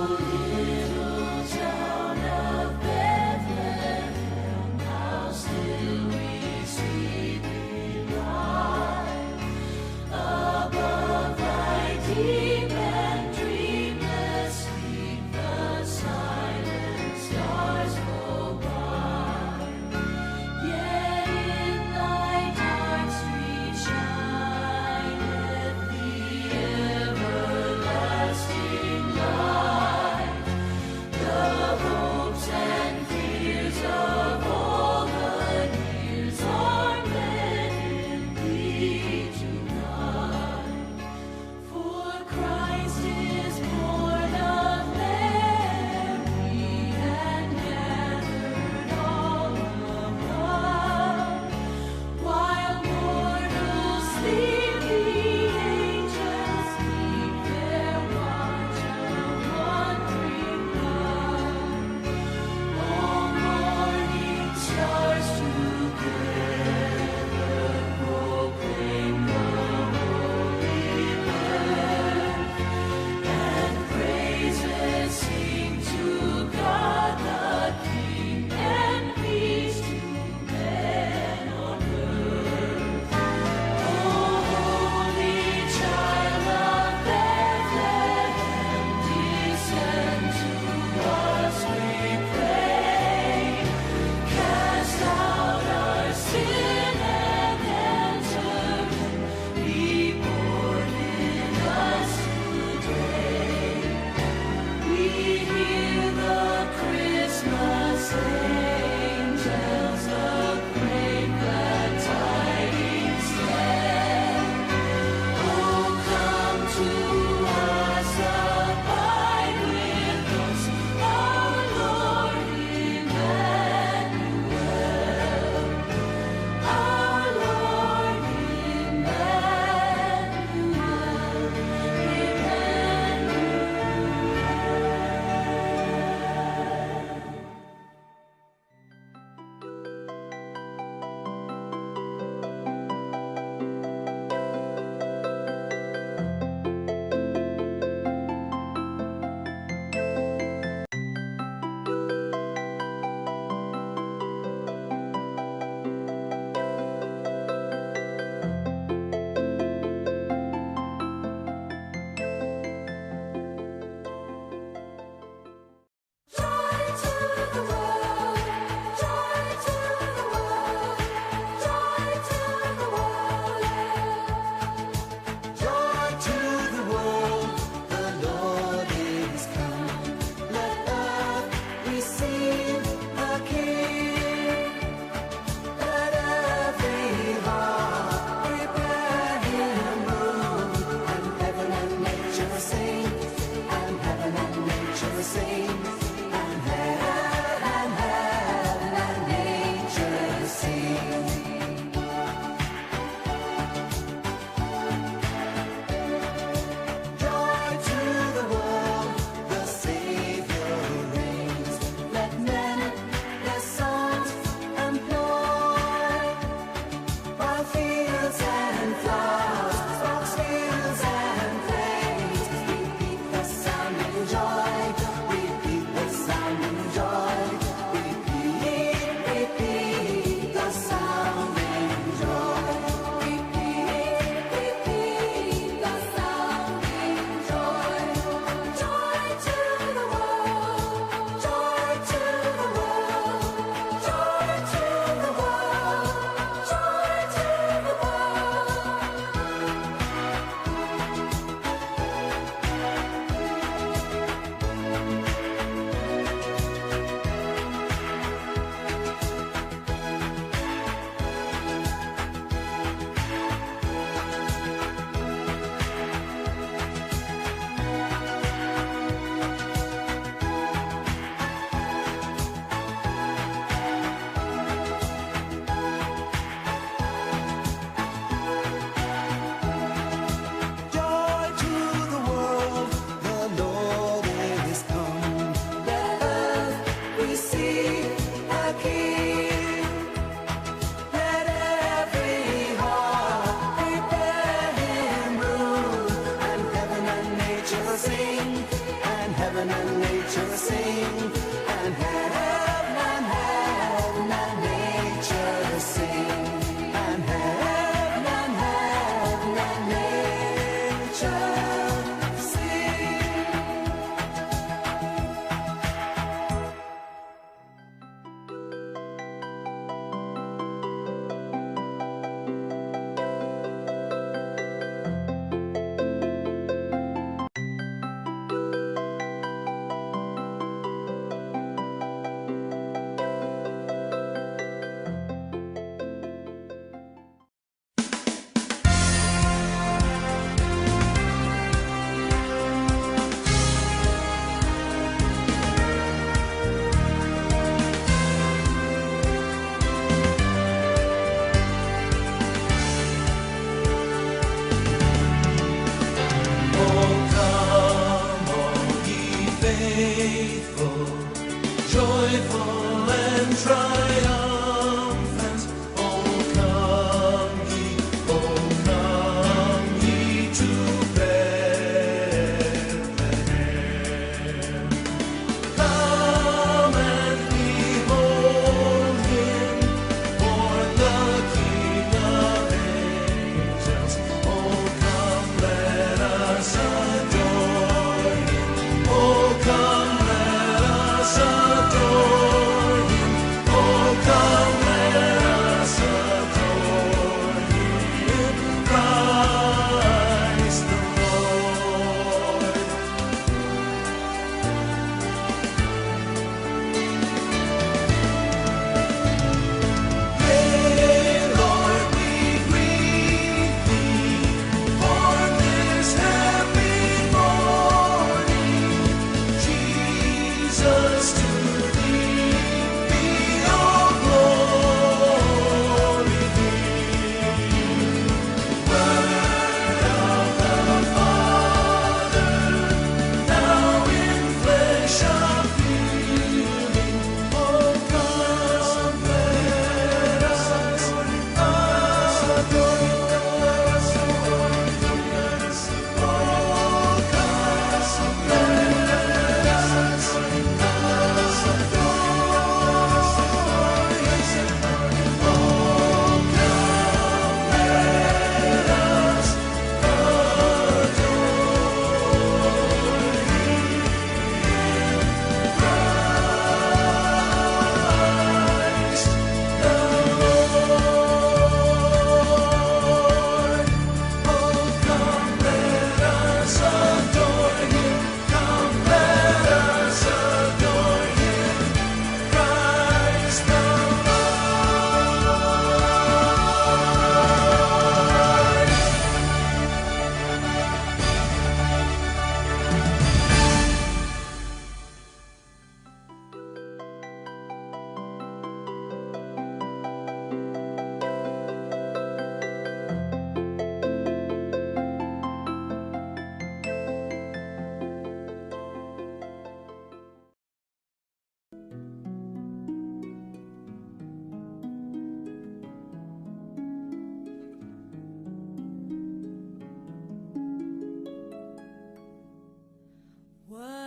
little town of Bethlehem, how still we sweetly lie above thy deep and dreamless sleep. The silent stars go by, yet in thy dark street shineth the everlasting light.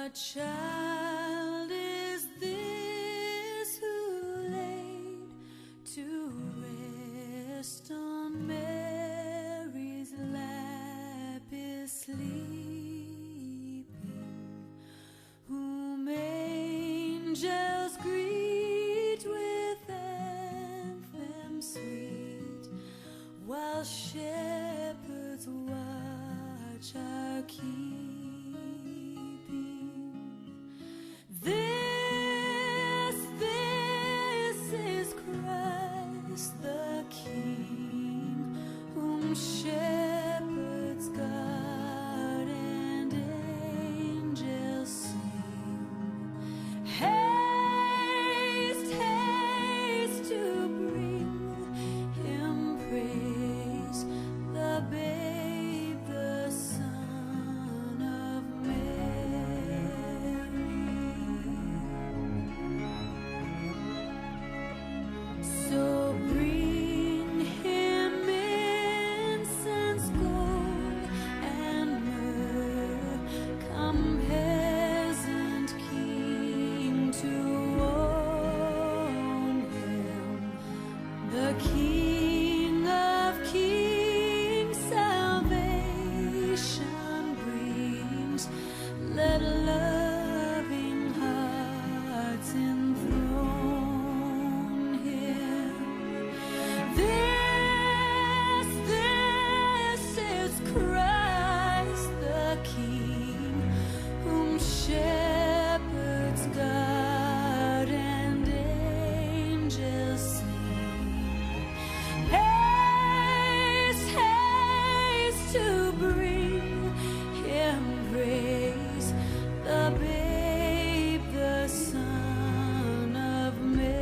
What child is this who laid to rest on Mary's lap is sleeping, whom angels greet with anthems sweet, while shepherds watch our keeping? This is Christ the King, whom shepherds guard and angels sing. Haste, haste to bring him praise, the babe, the Son of Mary. So bring him incense, gold, and myrrh. Come, peasant king, to own him, the King of kings, salvation brings. Let loving hearts enthrone him. This is Christ the King, whom shepherds guard and angels sing. Haste, haste to bring him praise, the babe, the Son of Mary.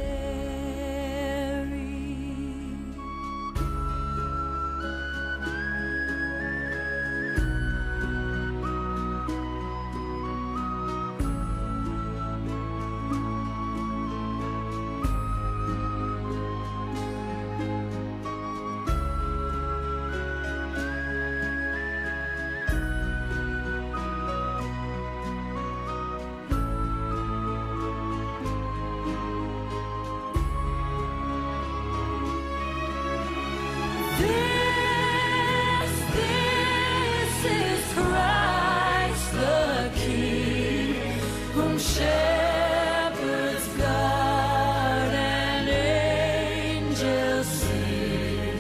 This is Christ the King, whom shepherds guard and angels sing.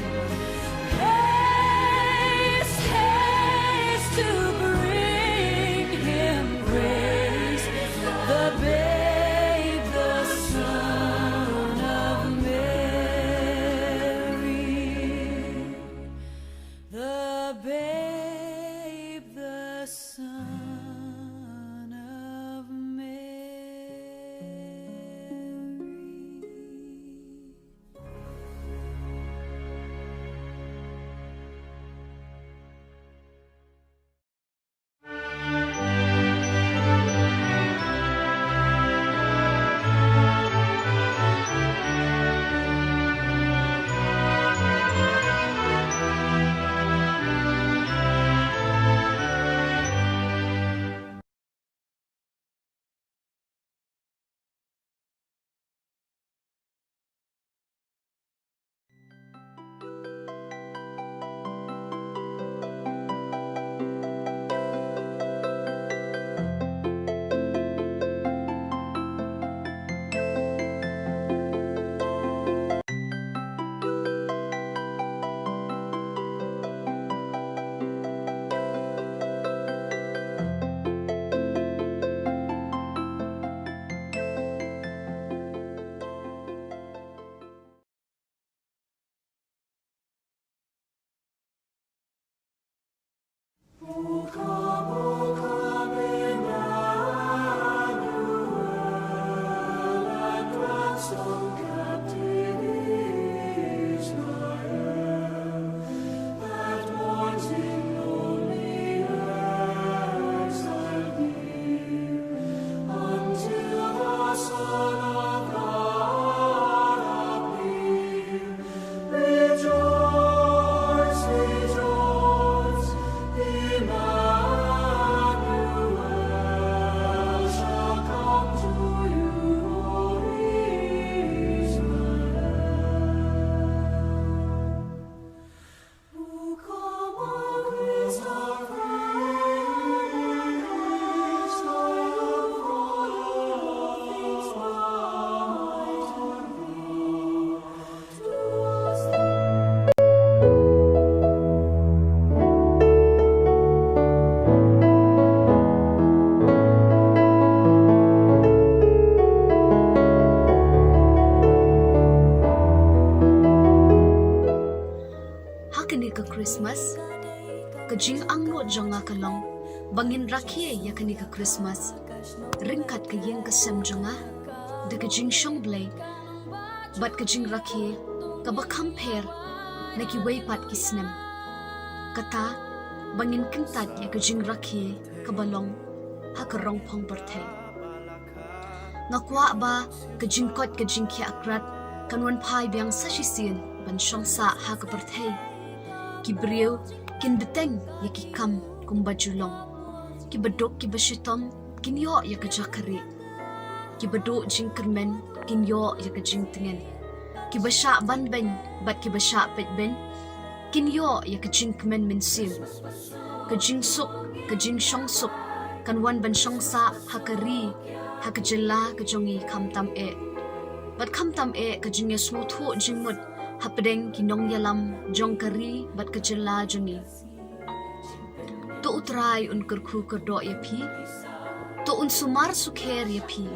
Haste, haste to bring him praise, the babe, the Son of Mary. The babe, the Son of Rejoice, rejoice, Emmanuel. Hakani ka Christmas, kajing angno jonga kalong, bangin rakie yakani ka Christmas, ringkat ka yeng kasem jonga, de kajing shong blay, bat kajing rakie, kabakam per, naki waypat kisnem, kata, bangin kintat ya kajing rakie, kabalong, hakarong pong bertay. Ngakwa ba, kajing kot kajing kia akrat, kanwan pai biang sashisin, ban shong sa hakabertay. Kibriw, kin beteng ya ki kam kum bajulong. Ki bedok ki beshitom, kin yo ya ka jakari. Ki bedok jing kermen, kin yo ya ka jing tengen. Ki besha ban ben, bat ki besha pet ben, kin yo ya ka jing kemen min sim. Ka jing suk, ka jing shong suk, kan wan ban shong sa hakari, hakajela ka jongi kam tam e. Bat kam tam e ka jing ya smuthu jing mud, hapdeng kinong yalam jong kari bat kejela juni. To utrai un kerku kerdo ya pi, to un sumar sukher ya pi,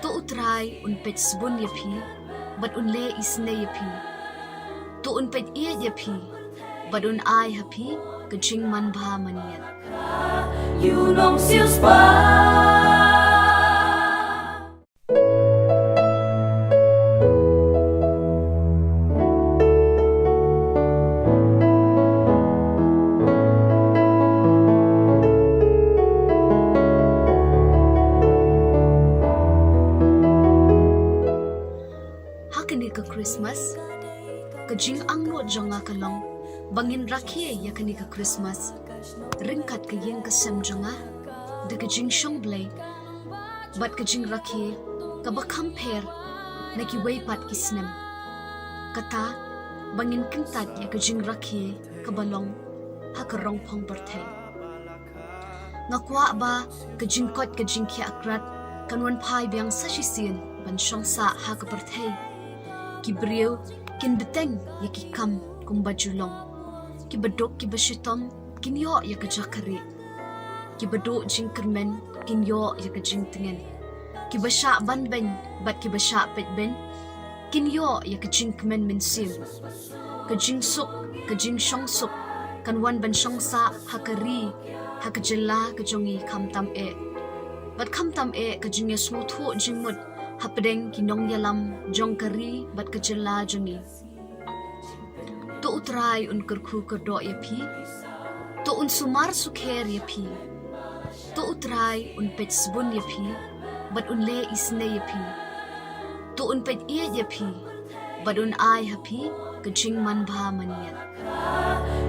to utrai un pet sebun ya pi, bat un le isne ya pi, to un pet ie ya pi, bat un ai hapi kejing man bha manian. You long siêu spa. Ka Christmas, kajing angno jonga kalong, bangin rakie yakani ka Christmas, ringkat ka yeng kasem jonga, de kajing shong blay, bat kajing rakie, kabakam per, naki waypat kisnem, kata, bangin kintat ya kajing rakie, kabalong, hakarong pong bertay. Ngakwa ba, kajing kot kajing kia akrat, kanwan pai biang sashisin, ban shong sa hakabertay. Kibriw, kin beteng ya ki kam kum bajulong. Ki bedok ki beshitom, kin yo ya ka jakari. Ki bedok jing kermen, kin yo ya ka jing tengen. Ki besha ban ben, bat ki besha pet ben, kin yo ya ka jing kemen min sim. Ka jing suk, ka jing shong suk, kan wan ban shong sa hakari, hakajela ka jongi kam tam e. Bat kam tam e ka jing ya smuthu jing mud, hapdeng kinong yalam jong kari bat kejela juni. To utrai un kerku kerdo ya pi, to un sumar sukher ya pi, to utrai un pet sebun ya pi, bat un le isne ya pi, to un pet ie ya pi, bat un ai hapi kejing man bha manian.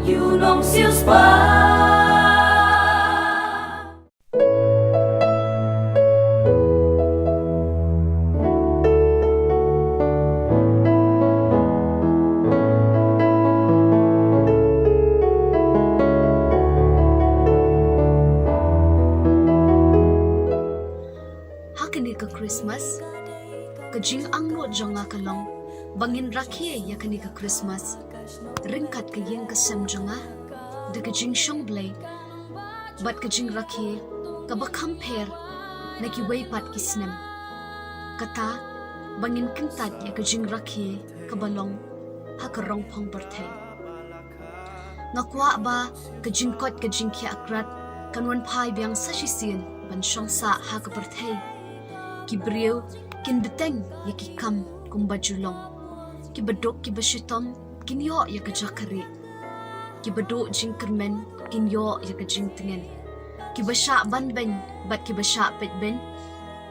You long siêu spa. Ka Christmas, kajing angno jonga kalong, bangin rakie yakani ka Christmas, ringkat ka yeng kasem jonga, de kajing shong blay, bat kajing rakie, kabakam per, naki waypat kisnem, kata, bangin kintat ya kajing rakie, kabalong, hakarong pong bertay. Ngakwa ba, kajing kot kajing kia akrat, kanwan pai biang sashisin, ban shong sa hakabertay. Kibriw, kin beteng ya ki kam kum bajulong. Ki bedok ki beshitom, kin yo ya ka jakari. Ki bedok jing kermen, kin yo ya ka jing tengen. Ki besha ban ben, bat ki besha pet ben,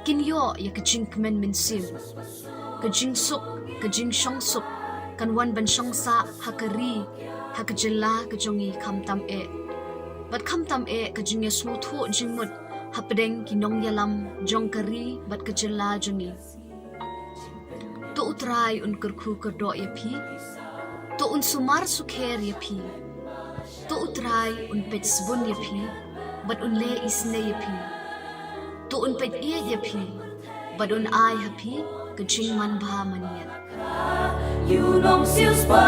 kin yo ya ka jing kemen min sim. Ka jing suk, ka jing shong suk, kan wan ban shong sa hakari, hakajela ka jongi kam tam e. Bat kam tam e ka jing ya smuthu jing mud, hapdeng kinong yalam jong kari bat kejela juni. To utrai un kerku kerdo ya pi, to un sumar sukher ya pi, to utrai un pet sebun ya pi, bat un le isne ya pi, to un pet ie ya pi, bat un ai hapi kejing man bha manian. You long siêu spa.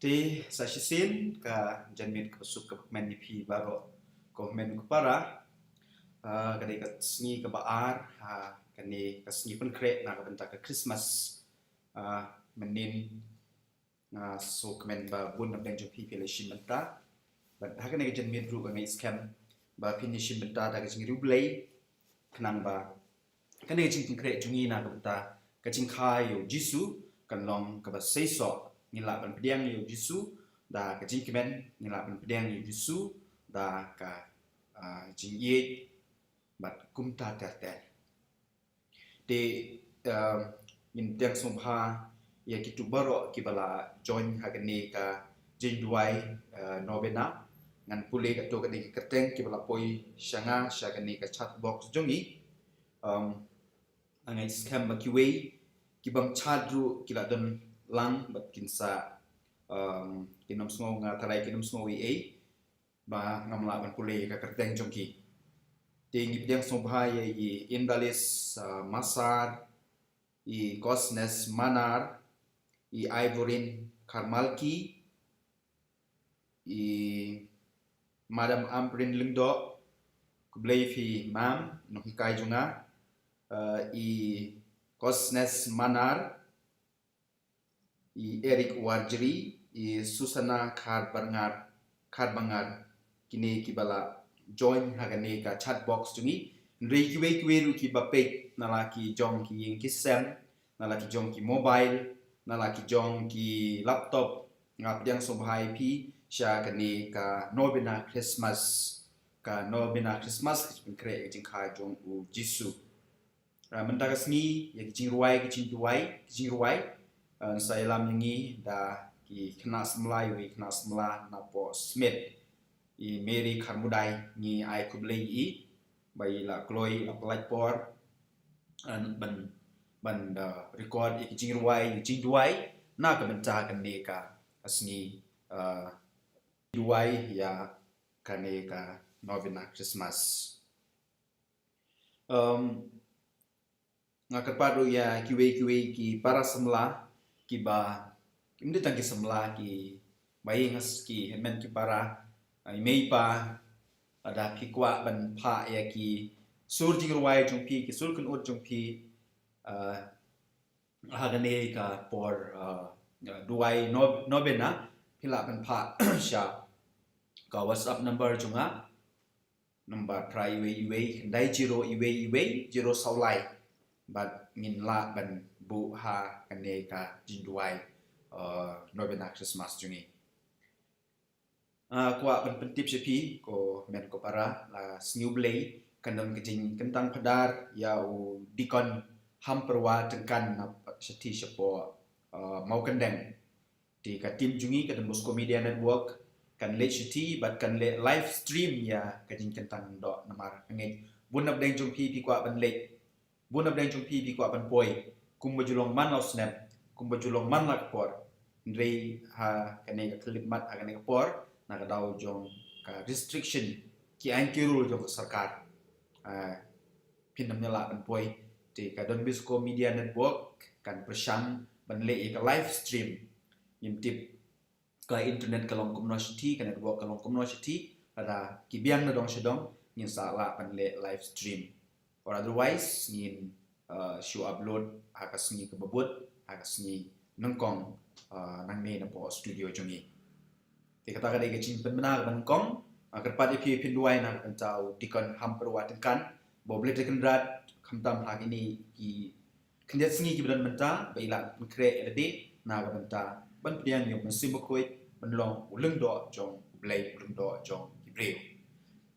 Di sasisin ka janmit ka pasuk ka men pi baro ko men ko para kadai ka sngi ka baar kani kasni pun kre na ka benta ka Christmas menin so kemen ba bun na benjo pi pele shim benta but hakan ga jen mit ru ga ngai scam ba pin shim benta da ga jing ru blai knang ba kan ga jing kre jungi na ka benta ka jing khai yo jisu kan long ka ba sei so ni la ban pediang yo jisu da ka jing kemen ni la ban pediang yo jisu da ka jing ye but kum ta ter ter de in tiang sompha ya kitu baro kibala join hagani ka jing duai novena ngan pule ka to ka di keteng kibala poi shanga shagani ka chat box jongi angai scam ba kiwe kibam chadru kila don lang bat kinsa kinom sngo nga tarai kinom sngo e ba ngamla ban pule ka keteng jongi ting tiang sompha ya i indalis masar i Gosnes Manar, i Ivorin Karmalki, i Madam Amprin Lingdo, Kubleifi Mam, Nohikai Junga, i Gosnes Manar, i Eric Warjri, i Susana Karbangar, kini kibala join hagane ka chat box jungi, Rekiwe ru ki bapek nalaki jong ki ying kisem nalaki jong ki mobile nalaki jong ki laptop ngap yang sobhai pi sha kani ka nobina Christmas ki kre jing kha jong u jisu menta kasni ya ki jing ruai sai lam ngi da ki khna smlai wi khna smla na po smith i Mary Kharmudai ni ai kublei i bai la kloi la plai por an ban record jing duai na ka benta kan ne ka asni duai ya kan ne ka novena Christmas ngakapado ya kiwe ki para semla ki ba kimde tangki semla ki bai ngas ki hemen ki para mei pa ada ki kwa ban pha ya ki sur jing ruai jong pi ki sur kun ut jong pi hagane ka por duai novena pila ban pha sha ka WhatsApp number junga number try iwe dai 0 iwe 0 saulai but min la ban bu ha kane ka jing duai novena Christmas jungi kwa pentip sepi ko men ko para la sniublei kandam kejing kentang pedar ya u dikon hamperwa tengkan na seti sepo mau kendeng di ka tim jungi ka Bosco Media Network kan le seti bat kan le live stream ya kejing kentang do namar ngai bunap deng jumpi pi kwa ban le bunap deng jumpi pi kwa ban poi kum bajulong man of snap kum bajulong man lak por ndrei ha kane ka klip mat agane ka por na ka daw jong ka restriction ki angkirul jong sarkar pinam nyala ban poi ti ka Don Bosco Media Network kan persyang ban le ka live stream yim tip ka internet ka long community ka network ka long community ada ki biang na dong sedong ngin sala ban le live stream or otherwise ngin show upload hakas ngi ka babut hakas ngi nangkong nang ne na po studio jongi ti kata kadai gacin penbenar bangkong kerpat ipi pinduai na kantau dikon hamperwa tengkan boble tekendrat khamtam hak ini ki kendet singi ki badan menta baila kre edade na ga menta ban pian yo mesim khoi benlong ulung do jong blai ulung do jong ibreu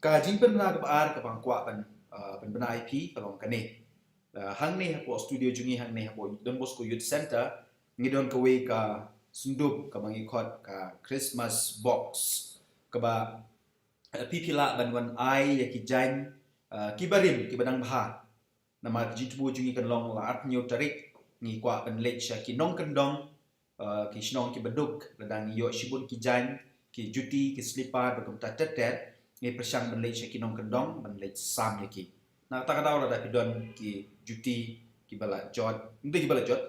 ka jing penbenar ka ar ka bangkwa ban penbenar ipi kalong kane hang ne po studio jungi hang ne po Don Bosco Youth Center ngidon ka we ka sundup ka mangikot ka Christmas box ka ba pipila banwan ai ya ki jan kibarim ki badang bha nama jitbu jungi kan long la at nyu tarik ni kwa ban lech ki nong kendong ki snong ki baduk ladang yo shibun ki jan ki juti ki slipar bakum ta tetet ni persang ban lech ki nong kendong ban lech sam ki na ta ka daw la da pidon ki juti ki bala jot ndai ki bala jot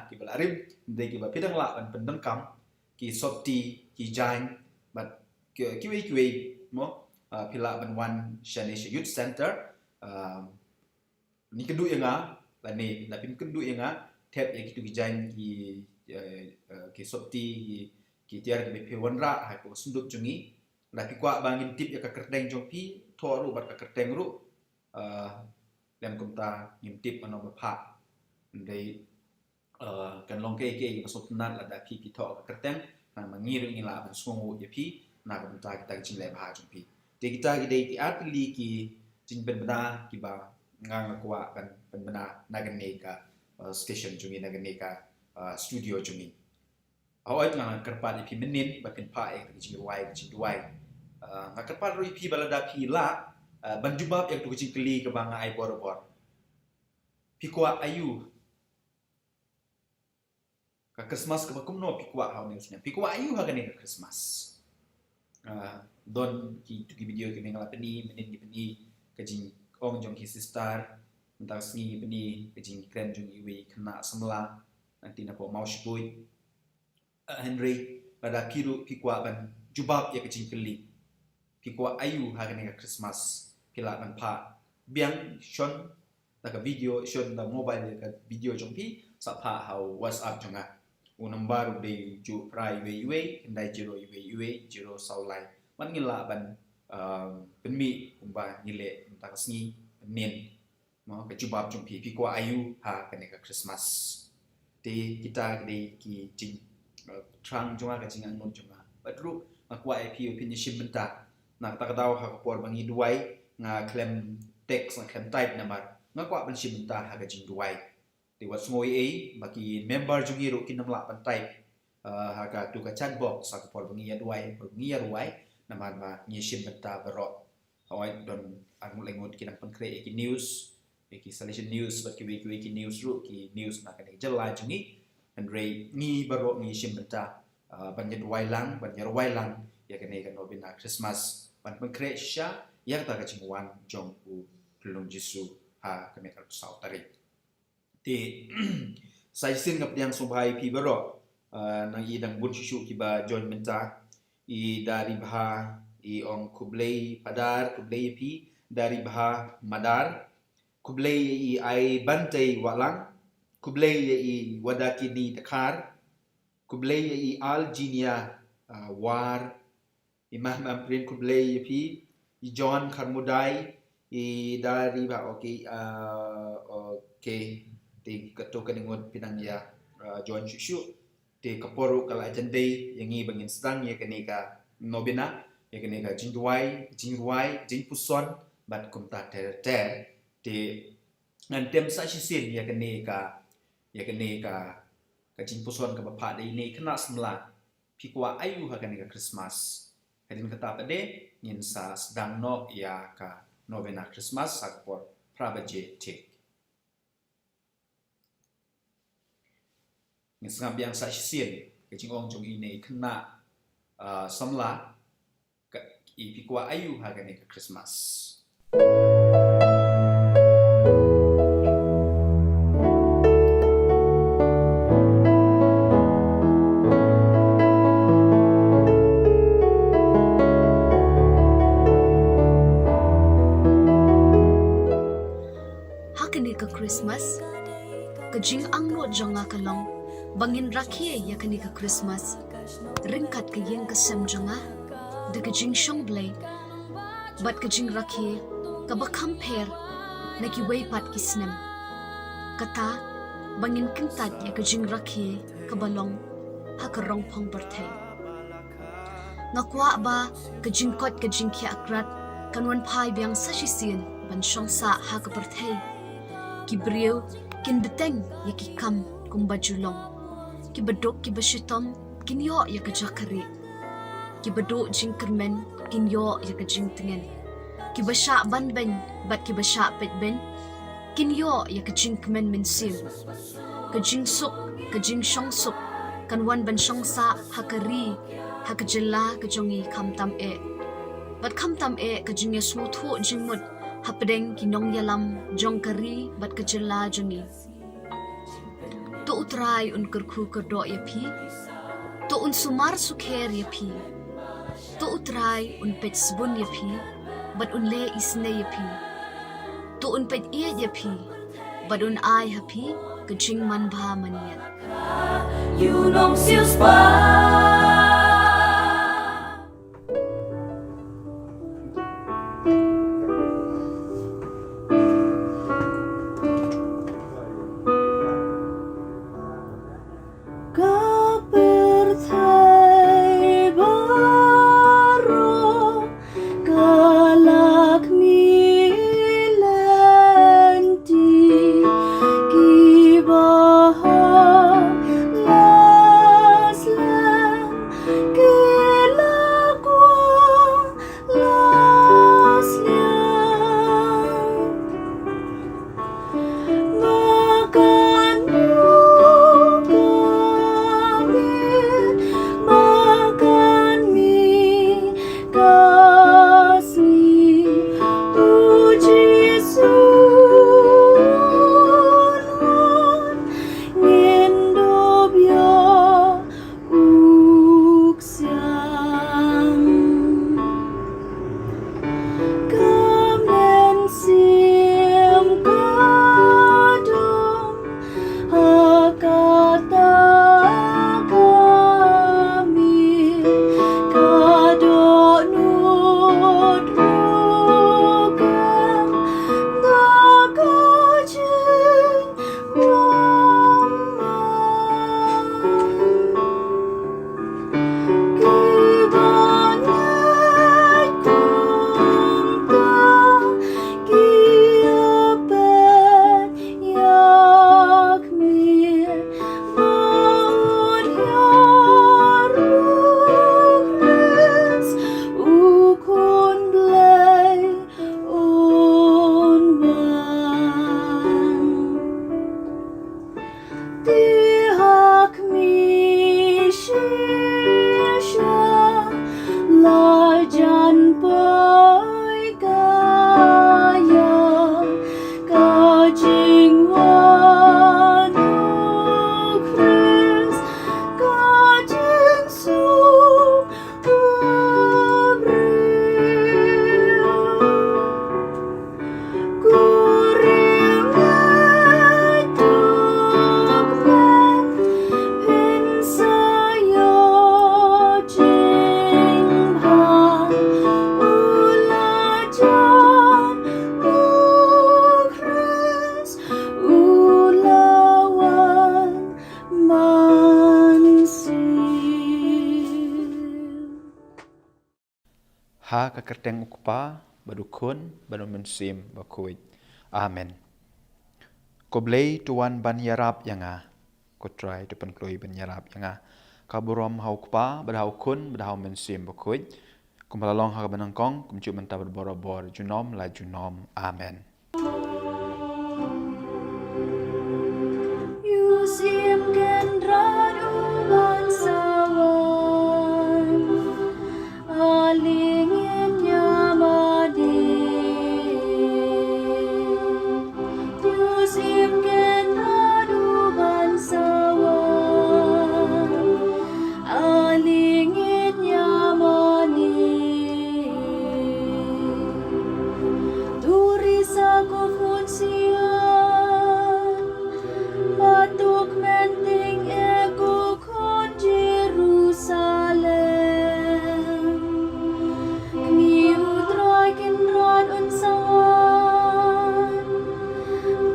ki bala rim ndai ki ba pidang la ban pendam kam ki sopti ki jan but kiwe mo pila ban wan Shanisha Youth Center ni kedu yang la ne la pin kendu yang tap ya gitu gijain ki sopti ki tiar ki pe wanra ha ko sunduk jungi la pi kwa bangin tip ya ka kerteng jong pi thoru bat ka kerteng ru lem kumta ngim tip ano ba pha dei kan long ke masuk nat la da pi ki tho ka kerteng na mangir ngi la ban sungu ya pi na kumta kita jing le ba jong pi te kita ki dei ti atli ki jing ben bana ki ba ngang kwa kan ben bana nagane ka station jungi nagane ka studio jungi awai ngang kerpa pi menin ba kan pa ek jing duai ngak kerpa ru pi balada pi la ban jubab ek tu jing kli ke banga ai bor pi kwa ayu ka Christmas ka bakum no pi kwa ha ni snya pi kwa ayu ha kan ka Christmas don ki tu ki video ki mengala peni menin ki peni ka jing ong jong ki sister mentang sni peni ka jing kren jong iwi kena semla nanti na po mau shpui Henry pada kiru pikwa ban jubab ya kecing keli pikwa ayu ha ka Christmas kila ban pa biang shon da ka video shon da mobile ka video jong pi sa pa how WhatsApp jonga number de ju prai we ndai 0 0 saulai man ngila ban penmi umba ngile mentang sni nen mo ka jubab jong pi pikwa ayu ha ka Christmas te kita de ki jing trang jonga ka jingan non jonga batru makwa ip opinion shibenta nak takdaw ha por bangi duai nga klem text nga klem type number nga kwa ban shibenta ha ka jing duai te wat ngoi e baki member jongi ro kinamla ban type ha ka tu ka chat box sa por bangi ya duai namar ma ni shibenta baro awai don ang lengot kinang pankre ki news ki selection news bat ki wiki news ro ki news na ka ni jela jongi Andre ni baro ni shimbenta banyak wailang ya kene kan obina Christmas ban pengkre sha yang ta ka chingwan jong u pelung jisu ha kame ka sau tari ti sai sin ngap yang subhai pi baro nang i dang bun shu ki ba join menta i dari bha i ong kublei padar kublei pi dari bha madar kublei i ai bantai walang kublei i wadaki ni takar kublei i alginia war imam amprin kublei pi i John Karmudai i dari ba okay te katokan ngot pinang ya John Shushu te kaporu kala jandei yang i bangin sedang ya kenika nobina ya kenika jingruai jingpuson bat kumta ter te ngantem sa shisin ya kenika kajing pusuan ka bapa de ini kena semla pikwa ayu ha kan Christmas hadin kata pade ngin sa sedang no ya ka novena Christmas sakpor prabaje tik ngin sangam yang sa sien kajing ong jong ini kena semla ka pikwa ayu ha kan Christmas Christmas kajing angno jonga kalong bangin rakhiye ya kani ka Christmas ringkat ka yeng ka sem jonga de kajing shong blay bat kajing rakhiye ka ba compare na ki way pat ki snem kata bangin kintat ya kajing rakhiye ka balong ha ka rong phong birthday ngakwa ba kajing kot kajing ki akrat kanwan phai biang sa shisin ban shong sa ha ka birthday Kibriu kin beteng ya ki kam kum bajulong ki bedok ki beshitom kin yo ya ka jakari ki bedok jing kermen kin yo ya ka jing tengen ki basha ban ben bat ki basha pet ben kin yo ya ka jing kemen min sim ka jing suk ka jing shong suk kan wan ban shong sa hakari hakajela ka jongi kam tam e bat kam tam e ka jing ya smuthu jing mut hapdeng kinong yalam jong kari bat kejela joni to utrai un kerku kerdo ya pi to un sumar sukher ya pi to utrai un pet sbun ya pi bat un le isne ya pi to un pet ie ya pi badun ai happy kajing man bha manian You nong siêu spa. Ha kakerteng ukpa badukun banu mensim bakuit. Amen. Ko blei tuan ban yarap yanga. Ko try tu penklui ban yarap yanga. Kaburom hau ukpa badhau kun badhau mensim bakuit. Kumalalong ha banangkong kumcu menta berbor-bor junom la junom. Amen. Yusim kendran uban sawan alingin nyamadi Yusim kendran uban sawan alingin nyamani Turi sa kufunsian Batuk menting ego kon Jerusalem Kni utrai kinrat unsawan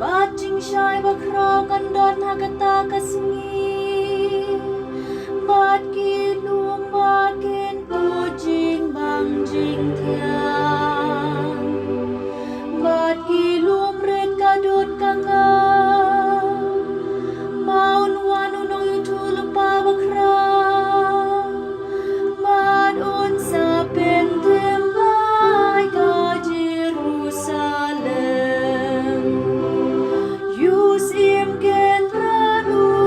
Bajing syai bakra kandot hagata kasmi Bat kilum bakin pujing bangjing tiang Bat kilum red kadut kangang Maun wanu nong yutu lupa bakra Mat unsa pentembai ka Jerusalem Yusim ken radu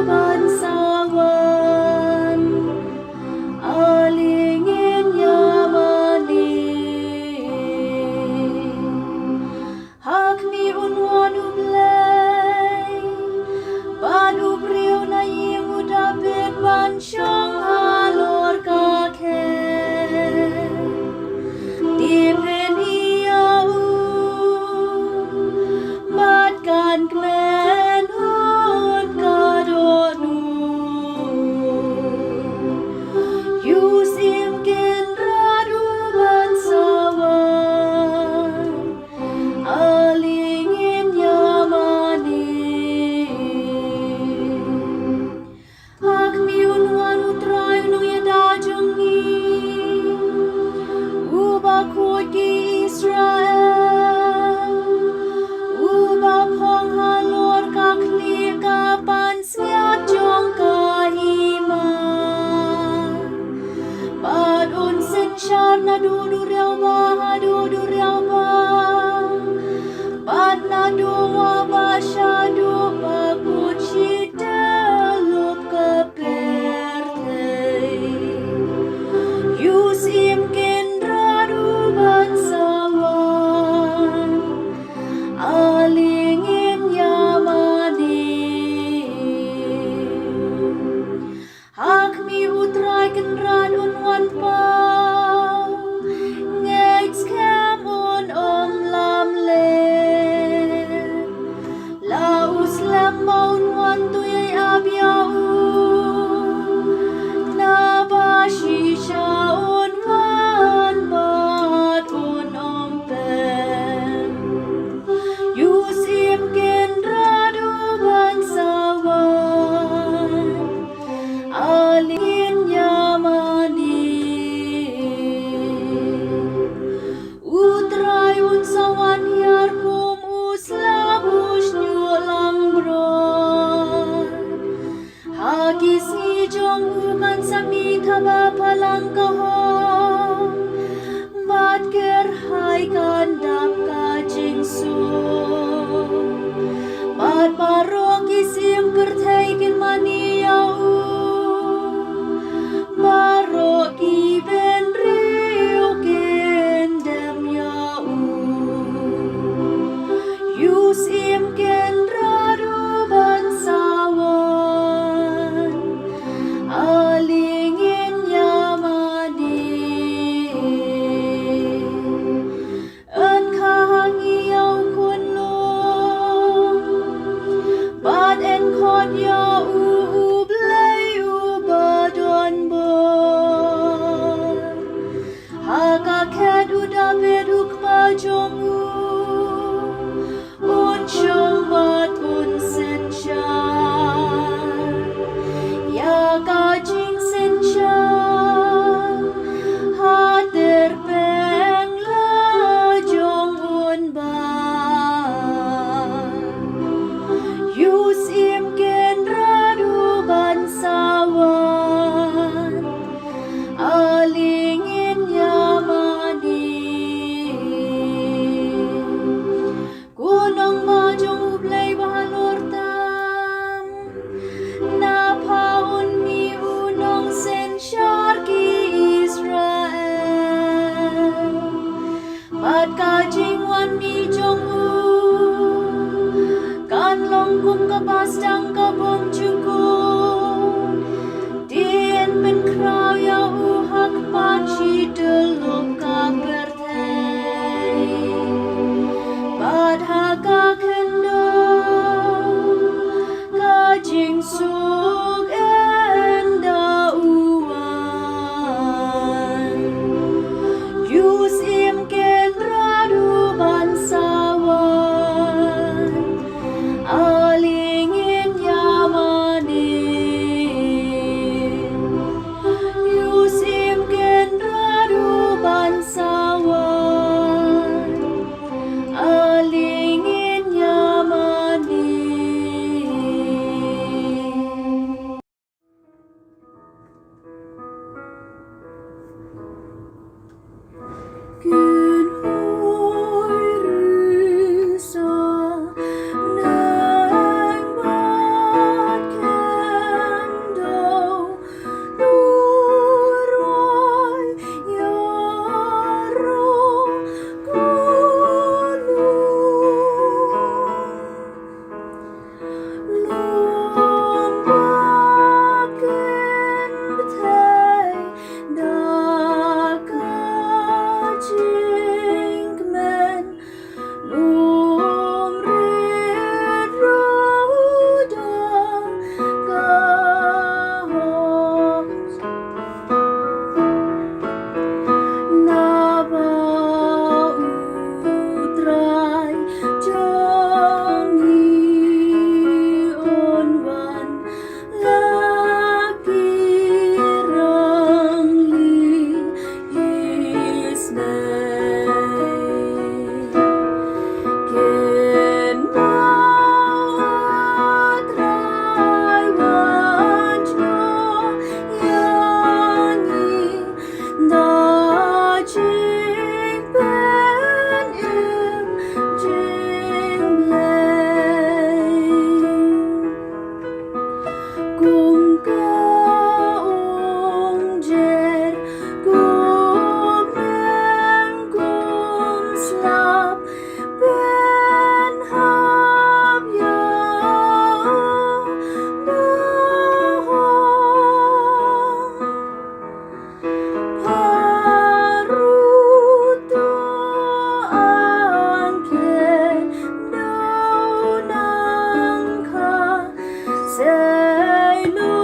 kisi jong ukan sami thaba palang kaho mat ker hai kan dap ka jing su mat paro kisim perthai kin mani yau maro ki ben riu ken dem yau yusim ken radu ban sawan alingin yamani an kahangi yau kun lung bat en khot yau blay badon bor haka khet udabet ukpa jongu un chong bat un sen cha ya ka jing sen cha ha ter peng la jong un ba Yus im ken radu ban sawan alingin yamani gunung majong ublay bahalor tam na paun mi unong sen syarki Israel bat kajing wan mi jong kan long kum ka pastang ka bom chukun dien ben kraw ya hak pan chi delok ka perthai bad ha ka kendo ka jing suk enda uwan Yus im ken radu ban sawan alingin yamani Yusim ken radu ban sawan alingin yamani Ken hoi risa nang bat kendo nuroi yaro kulu lombaken betai nakajingmen lumrit roda kahos Nabautrai jangi onwan laki rangli isnei ken bautrai wanjno yani da jing ben im jing lay kum ka ung jer kum neng kum slap ben hab ya bahong Paruto angke daunangka sei lu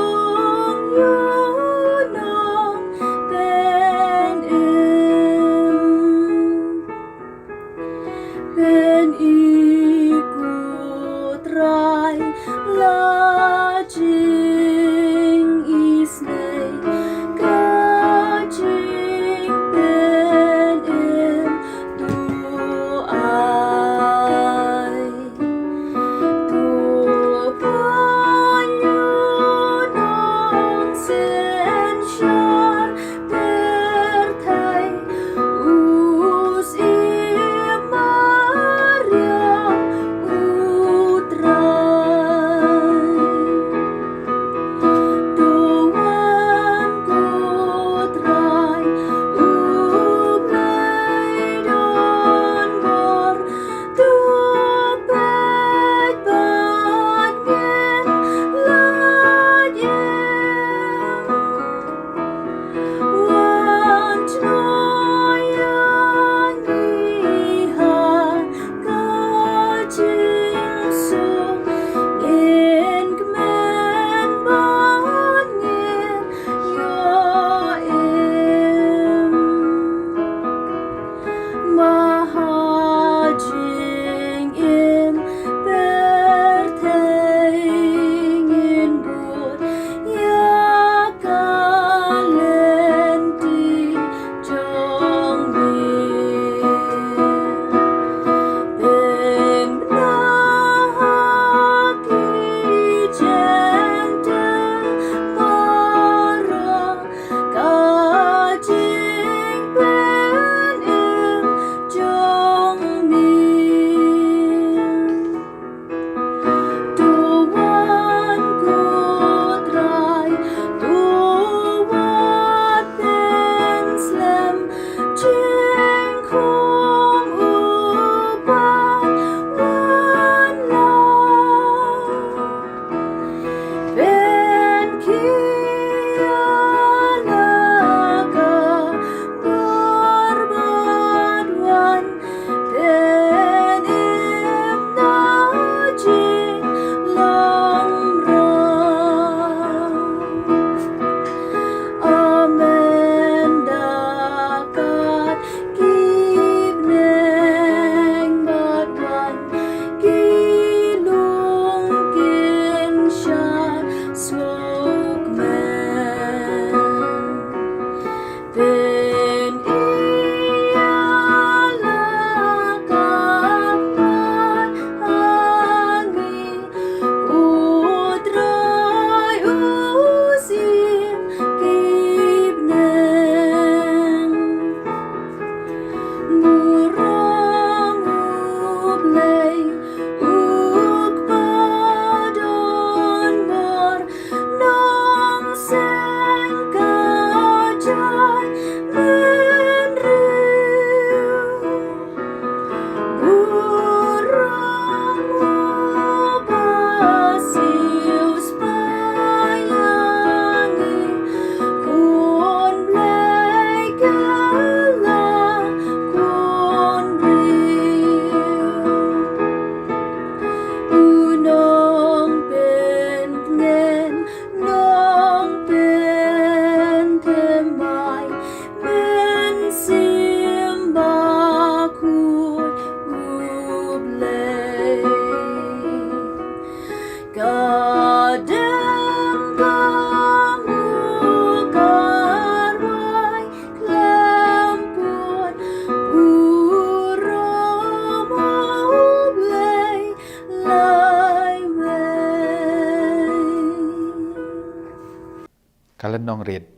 kalen nong red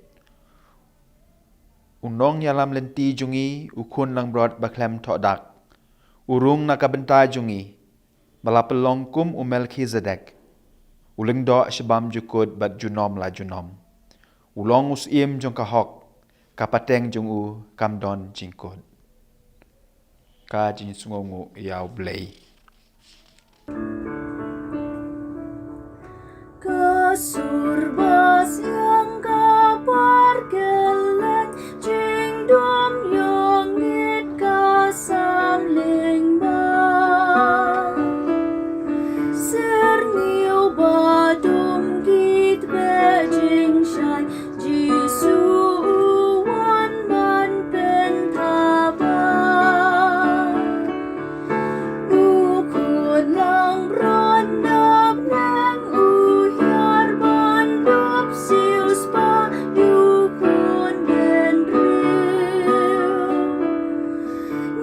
unong yalam lenti jungi ukun lang brod baklem tok dak urung nakabentai jungi balapelong kum Melchizedek uling do shabam jukut bat junom la junom ulong usim jong kahok kapateng jong u kamdon jingkut ka jing sungongu yau blei Kasurbas yang kapar geleng jing dom yongit kasam lingbang serniu badum git bejing shai jisu wan ban pen tabang ukut lang rondap nang uyar bandup sius pa yukun den riu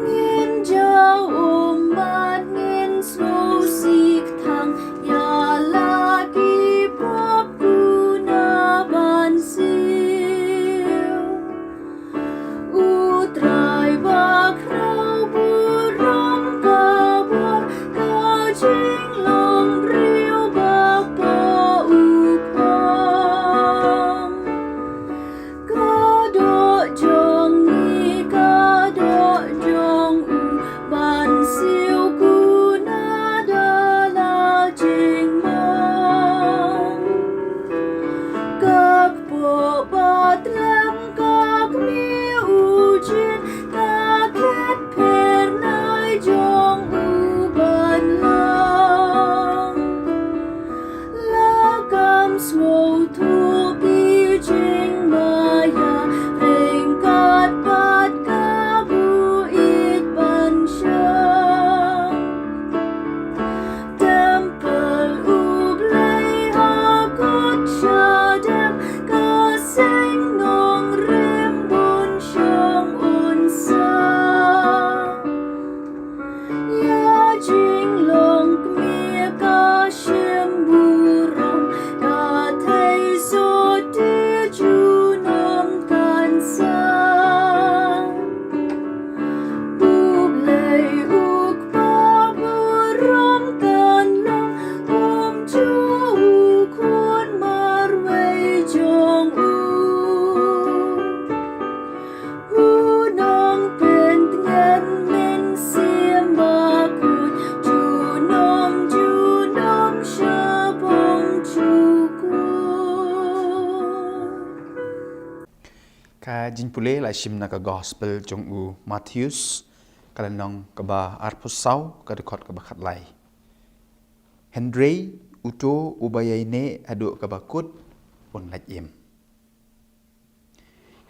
ngin jau umat ngin slow sik thang ya lagi pop guna ban siu utrai bakrau burung kabur kau jing long riu bapa upang kadok jong ni kadok jong u ban siu guna dala jing mang các bộ bát lem các mi ujin các khét pher nai jong u ban lang la cam slow thu bi jing maya reng kat pat ka bu it ban shang temple ublay hakot shadam kaseng nong rimbun shang unsa ya jing long kmia ka shim burong ka thei so ti junam kan sa bublay uk pa burong kan long chu kun marway jong unong pen ngen min sim bakut junom shabong chukun ka jing pule la shim na ka gospel jong u Matthews kalen nong ka ba arpusau ka dekot ka ba khat lai Hendrei uto ubayaine adu ka bakut un laj im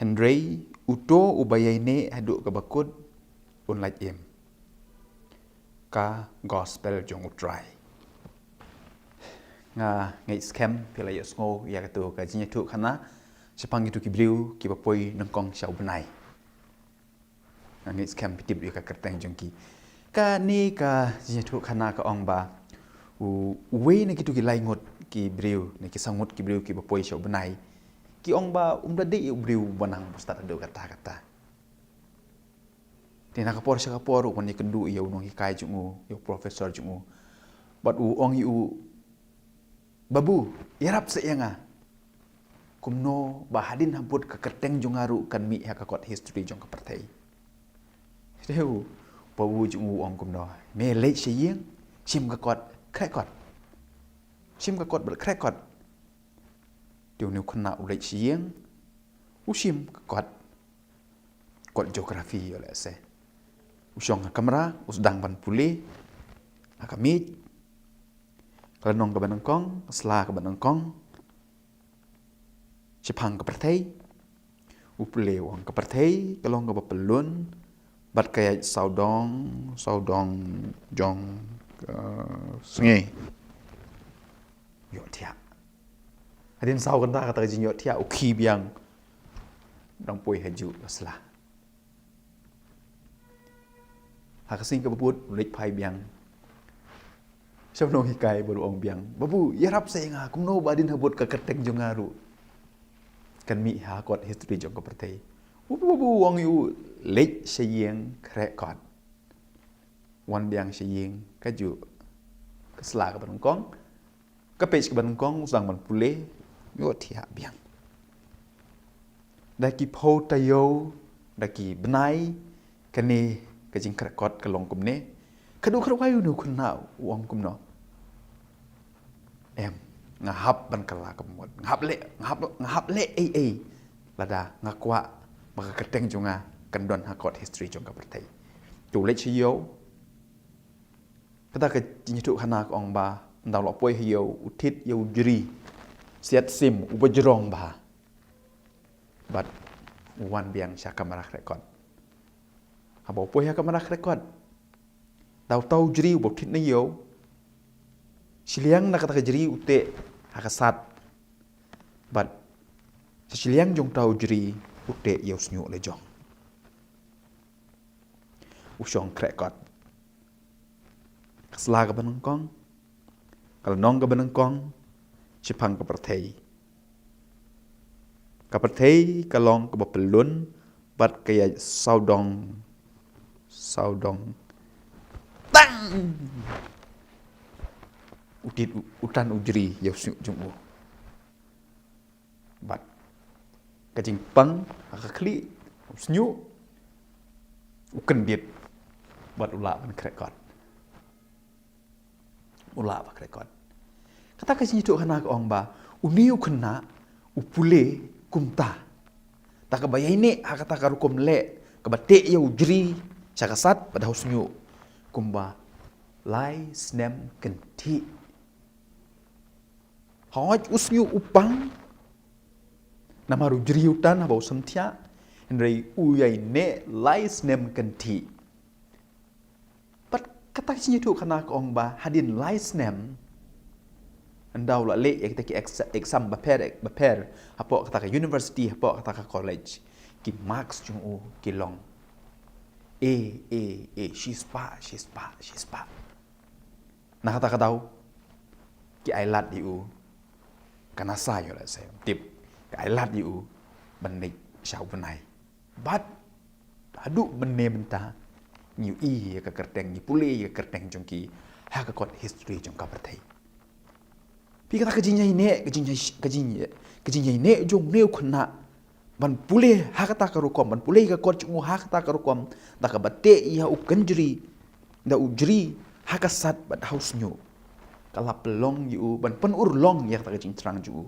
Hendrei uto ubayaine adu ka bakut un laj im ka gospel jong utrai nga ngai scam pila yosngo ya ka tu ka jinya tu khana sepang itu kibriu ki bapoi nangkong syau benai nga ngai scam pitip ka kerteng jongki ka ni ka jinya tu khana ka ong ba we na kitu ki lai ngot ki briu na ki sangut ki briu ki bapoi syau benai ki ong ba umdade briu banang ustad adu kata-kata Tina kapor siya kapor ukon ni kendu iya unong hikai jungu, iya profesor jungu. Bat ong iu babu, yarap sa iya nga. Kumno bahadin hamput kakerteng jungaru kan mi hakakot history jong kapartay. Dehu, babu jungu ong kumno. Me late siya yeng, sim kakot, krekot. Sim kakot bal krekot. Diu niu kena ulay siya yeng, usim kakot. Kot geografi oleh se. Usyong kamera, usdang ban pulih, akamit, kalanong ka banangkong, sla ka banangkong, sipang ka pertay, upule wang ka pertay, kalong ka bapelun, bat kaya saudong jong sungai, yot tiak. Hadin sau kan tak kata jing yot tiak uki biang, dang pui haju sla. Hakasing ka babut ulit pai biang. Siapa nong hikai baru ong biang. Babu, yarap saya nga kung no badin habut ka kerteng jongaru. kan mi ha kot history jong ko pertai wong yu lech seyeng kre kot wan biang seyeng ka ju ka sla ka ban kong ka page ka ban kong sang ban pule yo thia biang da ki pho tayo da ki bnai ka ni ka jing kre kot ka long kum ne ka du khra wayu nu kun na wong kum no em ngahap ban kala kemut ngahap le ai lada ngakwa maka keteng junga kendon hakot history jong ka pertai tu le chiyo kata ke jintu khana ko ong ba ndaw lo poi hiyo utit yo jri siat sim ubajrong ba bat wan biang sya kamera rekod abo poi ha kamera rekod daw tau jri ubotit ne yo siliang na kata jri ute hakasat bat siliang jong tau jri ute yo snyu le jong usong krekot kasla ka banang kong kal nong ka banang kong chipang ka perthei ka long ka bapelun bat kaya saudong tang utit utan ujri yo snyu jong u bat kajing pang ka kli snyu uken dit bat ula ban krekot ula ba krekot kata ka sinyitu kana ka ong ba uniu kena upule kumta ta ka bayai ne ha kata ka rukom le ka bate ya ujri sakasat pada husnyu kumba lai snem kenti hoj usnyu upang namaru jri utan ha bau samthia henrei uyai ne lai snem kenti kata sinyitu kana ka ong ba hadin lai snem andau la le ek taki exam baper apo kata ka university apo kata ka college ki marks chung u ki long she's pa na kata ka daw ki ai lat di u kana sa yo la se tip ki ai lat di u ban nei shau banai but adu benne menta nhiều y ka kerteng ni puli ka kerteng jongki ha ka kot history jong ka perthai pi ka jinyai ne ka jinyai ne jong neu khna ban puli ha ka ta ka rukom ban puli ka kot chung ha ka ta ka rukom da ka bate ya u kanjri da ujri ha ka sat bat house nyu kala pelong yu ban pen ur long ya ka jing trang ju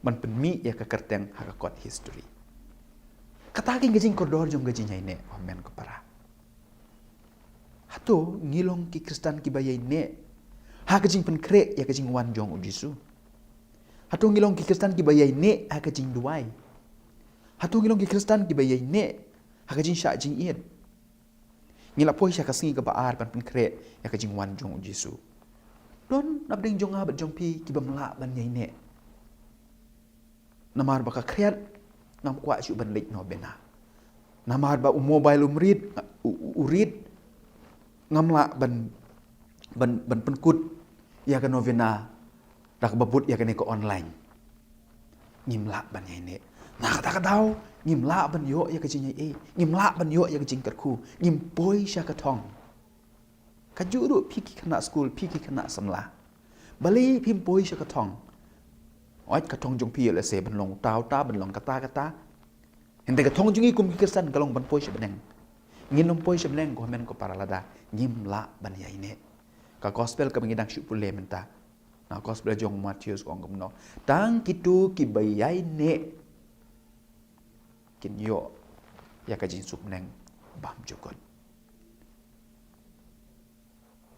ban pen mi ya ka kerteng ha ka kot history kata king ka jing koridor jong ka jinyai ne amen ko para hato ngilong ki Kristan ki bayai ne ha ka jing pen kre ya ka jing wan jong u Jisu hato ngilong ki Kristan ki bayai ne ha ka jing duai hato ngilong ki Kristan ki bayai ne ha ka jing sha jing ien ngila poi sha ka singi ka baar pan pen kre ya ka jing wan jong u Jisu don nabding jong ha bat jong pi ki bamla ban yai ne namar ba ka kreat ngam kwa chu ban lek no bena namar ba mobile urid ngamla ban penkut ya ka novena dak babut ya ka ne ko online ngimla ban yai ne na kata ka daw ngimla ban yo ya ka jing ai ngimla ban yo ya ka jing kat khu ngim poi sha ka thong ka juru phiki khana school phiki khana samla bali phim poi sha ka thong oi ka thong jong pi la se ban long taw ta ban long kata hende ka thong jungi kum ki Kristan ka long ban poi sha baneng ngin nom poi sha baneng ko men ko paralada ngimla ban yai ne ka gospel ka bangidang shu pule menta na gospel jong Matthew ko ngom no tang kitu ki bayai ne kin yo ya ka jin sup neng bam jukon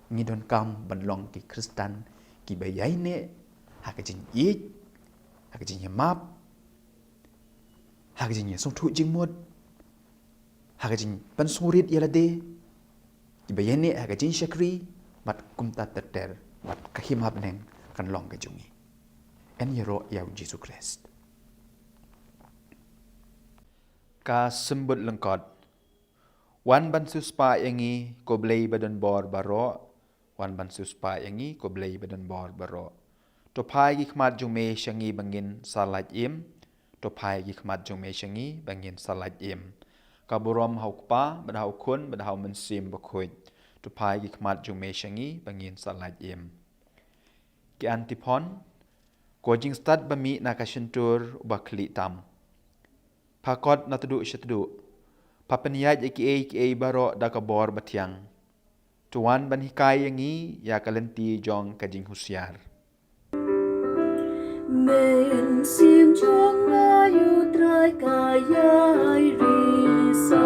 ngidon kam ban long ki Kristan ki bayai ne ha ka jin yi ha ka jin map ha ka jin song thu jing mod ha ka jin pan surit yala de ki bayai ne ha ka jin shakri mat kum ta ter mat ka him hab neng kan long ka jungi en yero ya Jesus Christ ka sembut lengkot wan ban suspa yangi ko blei badan bor baro wan ban suspa yangi ko blei badan bor baro to pai gi khmat jung me shangi bangin salat im to pai gi khmat jong me changi bangin salaj em kaburom haukpa badhau khun badhau mensim bakhuj to pai gi khmat jong me changi bangin salaj em ki antipon Kojing start bami nakashentur bakli tam. Pakot natadu shatadu. Papaniyaj eki baro dakabor batiang. Tuan banhikai yangi ya kalenti jong kajing husyar. Men sim chong na yu trai kaya risa.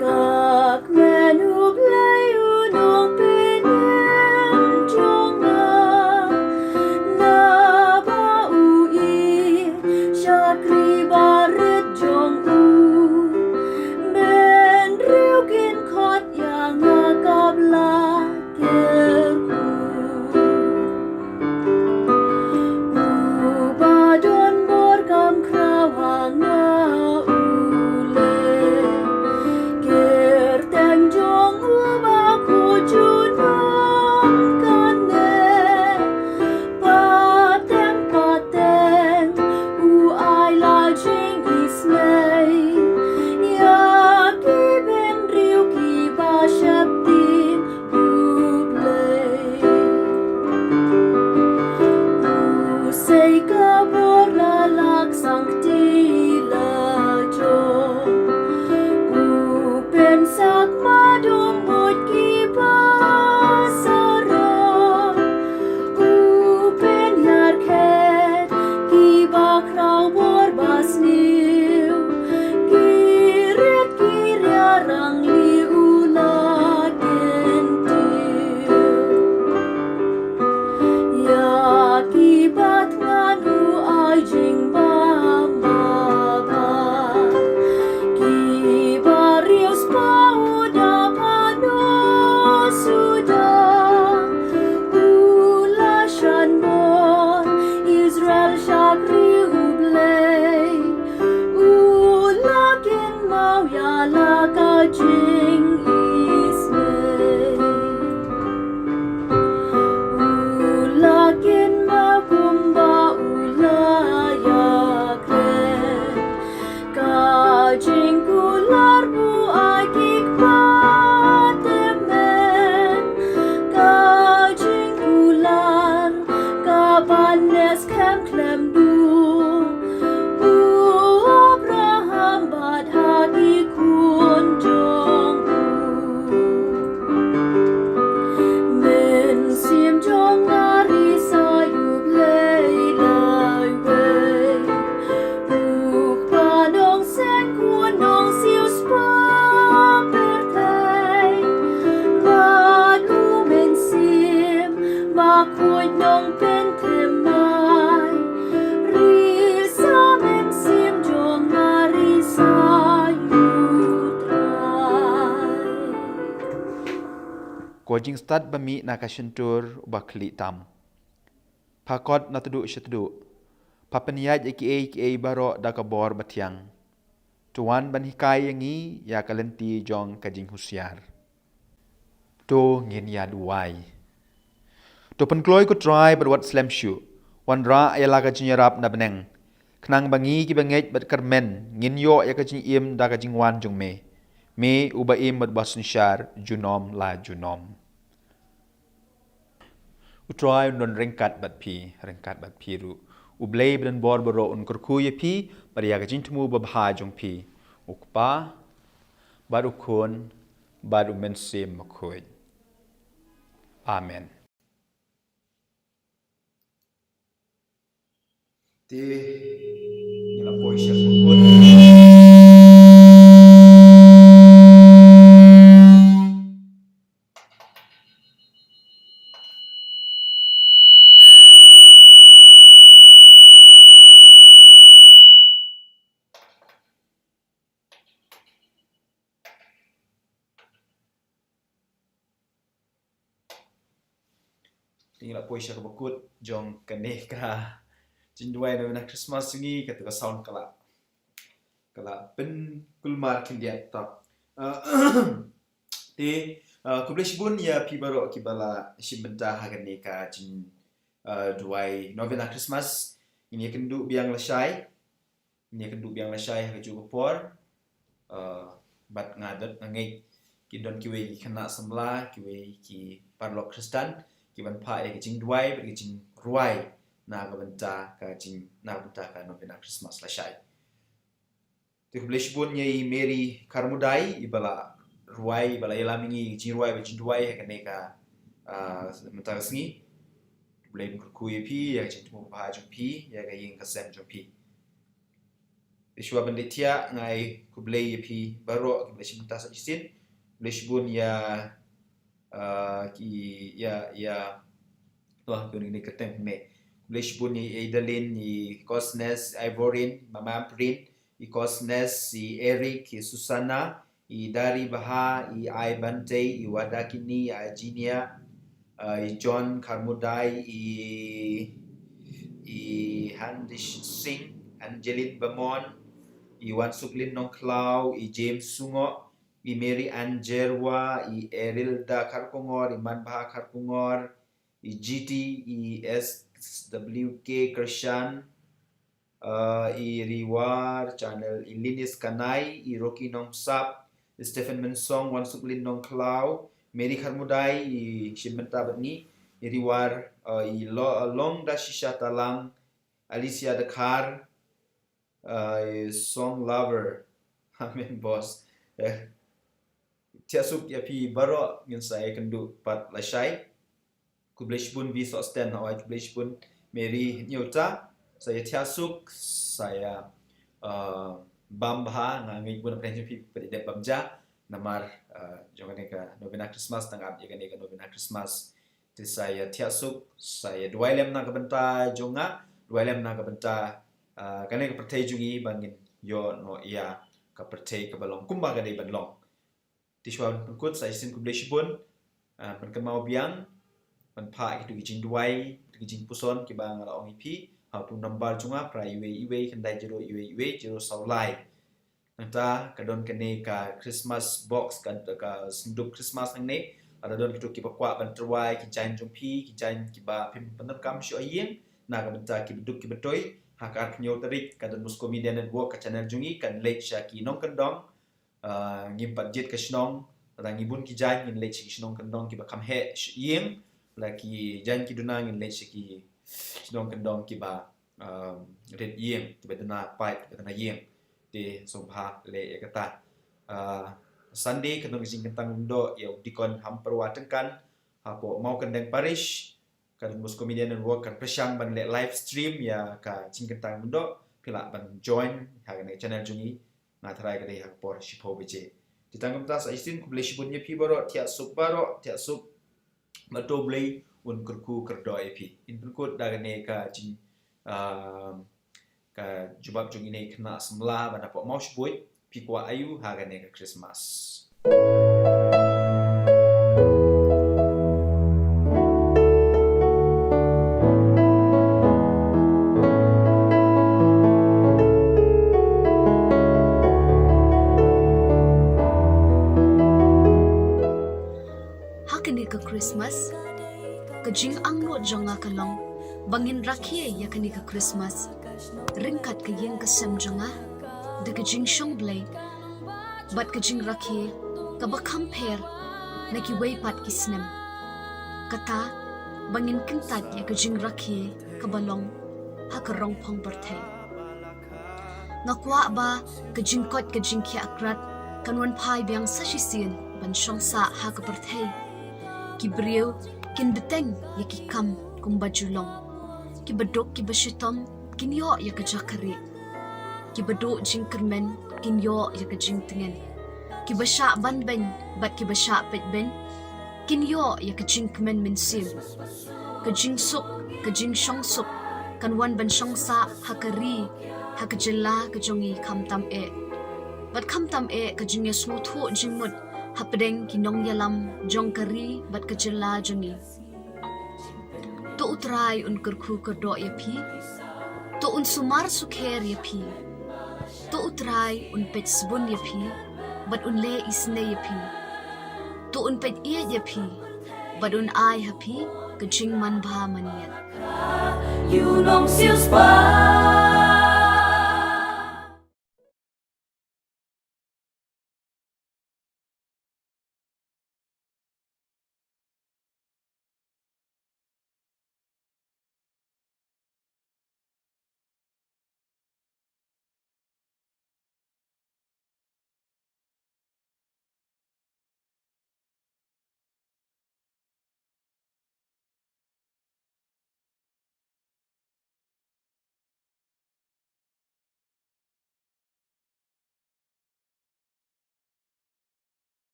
Kak men ublay unong penem chong na. Na ba ui shakri barit jong u. Ben riu kin khot yang akabla kerku. Badon borgam krawanga ule Kerteng jong uba kujunon kane Pateng u ai la jing ismei Yaki ben riu ki ba shaptin ublei Say kabor la lak sang ti la jo pen sak madong mot ki pa saro pen yar khet ki ba kraw bor bas niu ki ret ki rang li ula ken tiu Yaki bat nganu ai jing ba ba ba Ki barius pa uda pano suda Ula shanbon Israel shakri ublay Ula kin mau ya la ka jing ismay Ulakin makumba ulaya kren Kajing kular bu akik patemen Kajing kular kabanes kem klem du Bu Abraham bad haki kun jong Men sim jong ngari sayup lay lai wei Buk padong sen kuan dong siu spa pertai Madu men sim makuj dong pen temai Risa men sim jong ngari sayup trai Kojing start bami nakashentur bakli tam. Pakot natadu shatadu. Papaniyaj eki baro dakabor batiang. Tuan banhikai yangi ya kalenti jong kajing husyar. To ngin ya duai. To penkloi ko try berwat slam shu. Wan ra ayala kajing yarap na beneng. Knang bangi ki bangej bat karmen. Ngin yo ya kajing im da kajing wan jong me. Me uba im bat basun syar junom la junom. Utrai non rengkat bat pi ru. Ublay dan bor boro un kurkuye pi bariya kajing temu babha jong pi. Ukpa baru kun baru mensim makuj. Amen. Ti nila boy siya sukut. Tinggal poisha ka bakut jong kaneh ka jinduai na Christmas ni kata ka sound kala pen kulmar kindiat tak ti kublish bun ya pi baro kibala shimbenta hagan ni ka jin duai novena Christmas ini kenduk biang lesai ke juga por bat ngadat ngai ki don ki we khana samla ki we ki parlok Kristen ki ban pha e ki jing duai ki jing ruai na ga banta ka jing na banta ka novena Christmas lesai ti Lisbon ye Mary Karmudai ibala ruai ibala yelamingi jing ruai jing duai ka ne ka mentang sengi boleh berkuih pi ya jing tu pha jung pi ya ga ying ka sem jung pi Iswa bendetia ngai kublei pi baro ki bleshim ta sa isin Lisbon ya ki ya wah tu ni ketem me Lisbon ni Edelin ni Cosnes Ivorin Mamam Prin i Cosnes i Eric i Susana i Dari Baha i Bante i Wadakini i Ginia i John Karmudai i Handish Singh Angelin Bamon i Wan Suklin Nong Klau, i James Sungo, i Mary Anjerwa, i Erilda Karpungor, i Manbaha Karpungor, i GT, i SWK Krishan, i Riwar Channel, i Linis Kanai, i Rocky Nong Sap, i Stephen Mensong, Wan Suklin Nong Klau, Mary Karmudai, i Shimenta Batni, i Riwar, i Long Dashisha Talang, Alicia Dakar, Song Lover, Amen boss. Tiasuk ya pi baro ngin saya kendu pat lasai. Kubleshbun vi so stand na kubleshbun Mary Nyota. Saya tiasuk saya bambha ngangi pun aprenju pi pedidep bamja namar jongane ka novena Christmas tangap ya ka novena Christmas. Ti saya tiasuk saya duailem na ka benta jonga, duailem na ka benta kanai ka pertai jungi bangin yo no ia ka pertai ka balong kumba ka dei banlong tiswan kut sai sin kubleshbun pan ka mau biang pan pha ki tu jing duai ki jing puson ki bang la ong ipi how to number junga pra iwe kandai 0 iwe 0 saulai nanta ka don kanai ka Christmas box ka sindup Christmas nang ne ada don ki tu ki pakwa ban terwai ki jain jong pi ki jain ki ba pim panap kam syo yin na ka benta ki beduk ki betoi hakar knyo tarik kadon Musko Media Network ka channel jungi kan lek syaki nong kendong ngimpat jet ka snong rang ibun ki jan ngin lek syaki snong kendong ki ba kam he yeng laki jan ki duna ngin lek syaki snong kendong ki ba red yeng ki bedana pipe bedana yeng de sobha le yakata Sunday kendong jing kentang ndo ya dikon hamperwa tengkan hapo mau kendeng parish kan Musko Media Network kan presyang ban le live stream ya ka cingkentang mundo pila ban join ha ne channel jungi na tharai ka dei ha por shipo beje ditangam ta sa isin ku bleshibun ye pi baro tia sup mato blei un kurku kerdo epi in kurku da ne ka jing ka jubab jungi ne kena semla ban apa mau shboi pi kwa ayu ha ne ka Christmas Christmas kajing angno jonga kalong bangin rakhi ya kani ka Christmas ringkat ka yeng ka sem jonga de kajing shong blay bat kajing rakhi ka ba compare na ki way pat kisnem kata bangin kintat ya kajing rakhi ka balong ha ka rong phang birthday ngakwa ba kajing kot kajing ki akrat kanwan phai biang sa shisin ban shong sa ha ka birthday ki brio kin beteng ya ki kam kum bajulong ki bedok ki beshitom kin yo ya ka jakari ki bedok jing kermen kin yo ya ka jing tengen ki basha ban ben bat ki basha pet ben kin yo ya ka jing kemen min sim ka jing suk ka jing shong suk kan wan ban shong sa hakari hakajella ka jongi kam tam e bat kam tam e ka jing ya snu thu jing mut hapdeng kinong yalam jong kari bat kajela jungi to utrai un kurku kerdo ya pi to un sumar sukher ya pi to utrai un pet sbun ya pi bat un le isne ya pi to un pet iya ya pi bat un ai happy kajing man bha man ya อยู่นองเสียวสปา